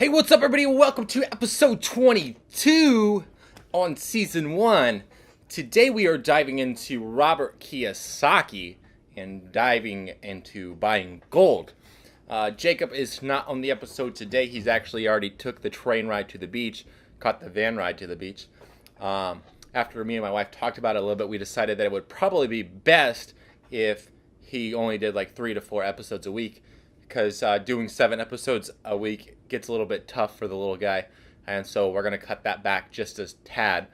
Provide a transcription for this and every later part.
Hey, what's up, everybody? Welcome to episode 22 on season 1. Today we are diving into Robert Kiyosaki and diving into buying gold. Jacob is not on the episode today. He's actually already took the train ride to the beach, caught the van ride to the beach. After me and my wife talked about it a little bit, we decided that it would probably be best if he only did like 3 to 4 episodes a week, because doing 7 episodes a week gets a little bit tough for the little guy, and so we're going to cut that back just a tad.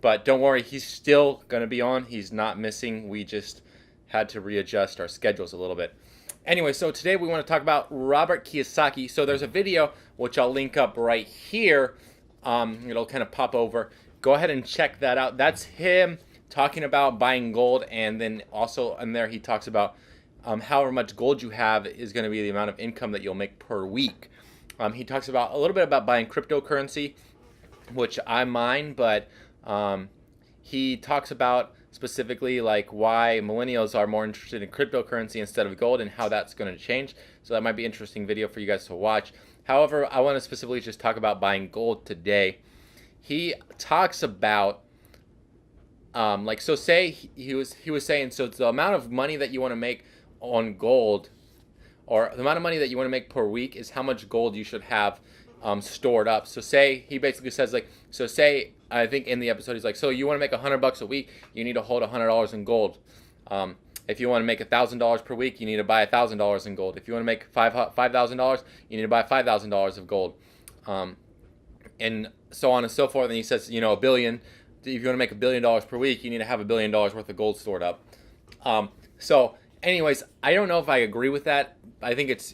But don't worry, he's still going to be on. He's not missing. We just had to readjust our schedules a little bit. Anyway, so today we want to talk about Robert Kiyosaki. So there's a video which I'll link up right here. It'll kind of pop over. Go ahead and check that out. That's him talking about buying gold, and then also in there he talks about however much gold you have is going to be the amount of income that you'll make per week. He talks about a little bit about buying cryptocurrency, which I mine, but he talks about specifically like why millennials are more interested in cryptocurrency instead of gold and how that's going to change. So that might be an interesting video for you guys to watch. However, I want to specifically just talk about buying gold today. He talks about so say he was saying, so the amount of money that you want to make on gold, or the amount of money that you want to make per week, is how much gold you should have stored up. So say he basically says say I think in the episode he's like, so you want to make $100 a week, you need to hold $100 in gold. If you want to make $1,000 per week, you need to buy $1,000 in gold. If you want to make $5,000, you need to buy $5,000 of gold, and so on and so forth. And he says, a billion. If you want to make $1 billion per week, you need to have $1 billion worth of gold stored up. So anyways, I don't know if I agree with that. I think it's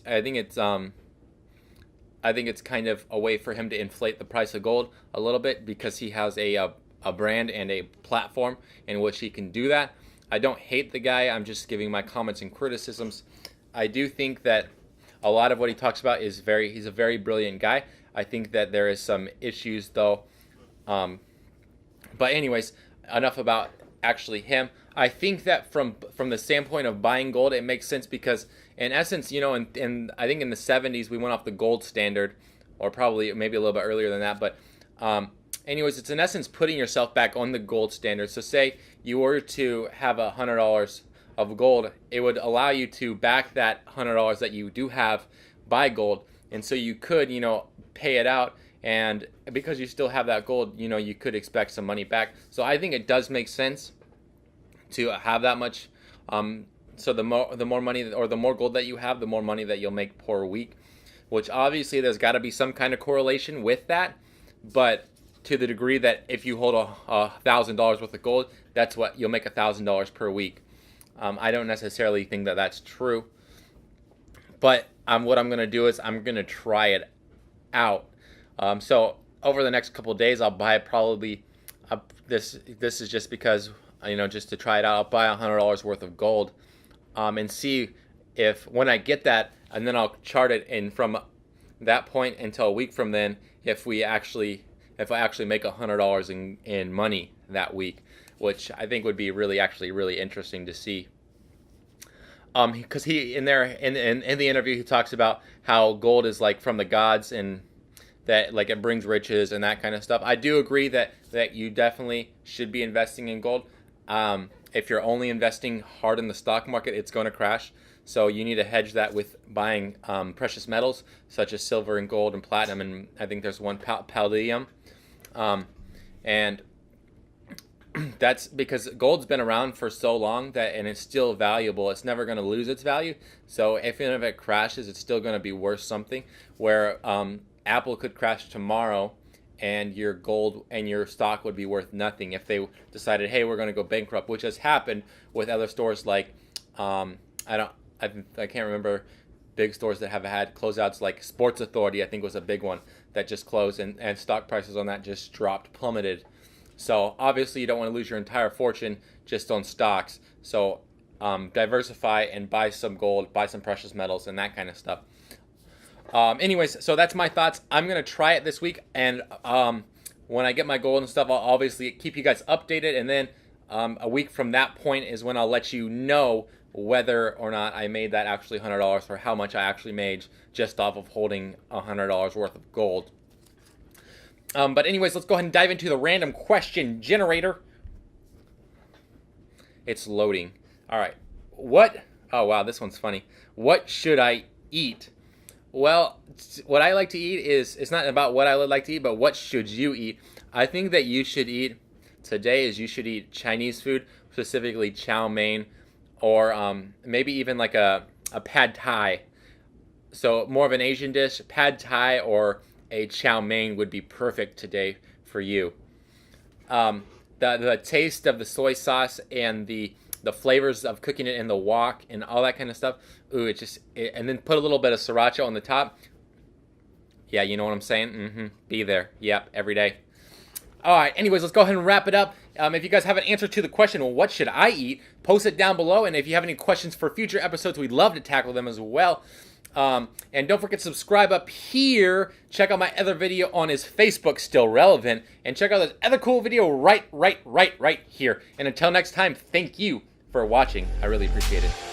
kind of a way for him to inflate the price of gold a little bit, because he has a brand and a platform in which he can do that. I don't hate the guy. I'm just giving my comments and criticisms. I do think that a lot of what he talks about he's a very brilliant guy. I think that there is some issues though. But anyways, enough about actually him. I think that from the standpoint of buying gold, it makes sense because in essence, in I think in the 70s we went off the gold standard, or probably maybe a little bit earlier than that. But anyways, it's in essence putting yourself back on the gold standard. So say you were to have $100 of gold, it would allow you to back that $100 that you do have by gold, and so you could pay it out. And because you still have that gold, you could expect some money back. So I think it does make sense to have that much. So the more money, or the more gold that you have, the more money that you'll make per week. Which obviously there's got to be some kind of correlation with that. But to the degree that if you hold $1,000 worth of gold, that's what you'll make $1,000 per week. I don't necessarily think that that's true. But what I'm going to do is I'm going to try it out. So over the next couple of days, I'll buy probably this is just because just to try it out. I'll buy $100 worth of gold, and see if when I get that, and then I'll chart it in from that point until a week from then, if I actually make $100 in money that week, which I think would be really interesting to see. Because he in the interview he talks about how gold is like from the gods, and that like it brings riches and that kind of stuff. I do agree that you definitely should be investing in gold. If you're only investing hard in the stock market, it's going to crash. So you need to hedge that with buying precious metals such as silver and gold and platinum, and I think there's one palladium. And that's because gold's been around for so long and it's still valuable. It's never going to lose its value. So if it crashes, it's still going to be worth something. Where Apple could crash tomorrow, and your gold and your stock would be worth nothing if they decided, hey, we're going to go bankrupt, which has happened with other stores like I can't remember big stores that have had closeouts, like Sports Authority, I think was a big one that just closed, and stock prices on that just plummeted. So obviously you don't want to lose your entire fortune just on stocks. So diversify and buy some gold, buy some precious metals, and that kind of stuff. Anyways, so that's my thoughts. I'm going to try it this week, and when I get my gold and stuff, I'll obviously keep you guys updated, and then a week from that point is when I'll let you know whether or not I made that actually $100 or how much I actually made just off of holding $100 worth of gold. But anyways, let's go ahead and dive into the random question generator. It's loading. All right. Oh, wow, this one's funny. What should I eat? Well, what I like to eat it's not about what I would like to eat, but what should you eat? I think that you should eat you should eat Chinese food, specifically chow mein, or maybe even like a pad thai. So more of an Asian dish, pad thai or a chow mein would be perfect today for you. The taste of the soy sauce and the flavors of cooking it in the wok and all that kind of stuff. Ooh, and then put a little bit of sriracha on the top. Yeah, you know what I'm saying? Be there. Yep, every day. All right, anyways, let's go ahead and wrap it up. If you guys have an answer to the question, well, what should I eat? Post it down below. And if you have any questions for future episodes, we'd love to tackle them as well. And don't forget to subscribe up here. Check out my other video on Is Facebook Still Relevant? And check out this other cool video right here. And until next time, thank you for watching. I really appreciate it.